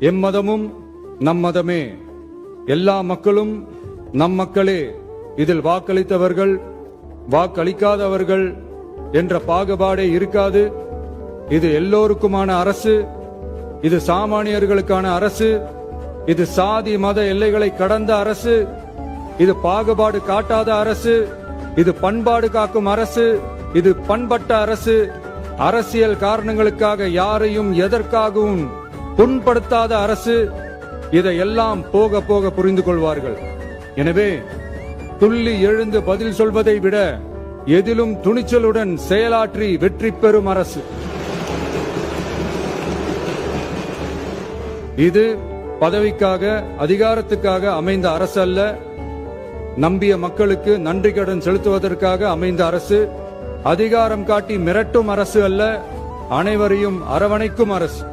எம்மதமும் நம் மதமே, எல்லா மக்களும் நம் மக்களே, இதில் வாக்களித்தவர்கள் வாக்களிக்காதவர்கள் என்ற பாகுபாடே இருக்காது. இது எல்லோருக்குமான அரசு, இது சாமானியர்களுக்கான அரசு, இது சாதி மத எல்லைகளை கடந்த அரசு, இது பாகுபாடு காட்டாத அரசு, இது பண்பாடு காக்கும் அரசு, இது பண்பட்ட அரசு, அரசியல் காரணங்களுக்காக யாரையும் எதற்காகவும் புண்படுத்தாத அரசு. இதையெல்லாம் போக போக புரிந்து கொள்வார்கள். எனவே துள்ளி எழுந்து பதில் சொல்வதை விட எதிலும் துணிச்சலுடன் செயலாற்றி வெற்றி பெறும் அரசு இது. பதவிக்காக அதிகாரத்துக்காக அமைந்த அரசு அல்ல, நம்பிய மக்களுக்கு நன்றி கடன் செலுத்துவதற்காக அமைந்த அரசு. அதிகாரம் காட்டி மிரட்டும் அரசு அல்ல, அனைவரையும் அரவணைக்கும் அரசு.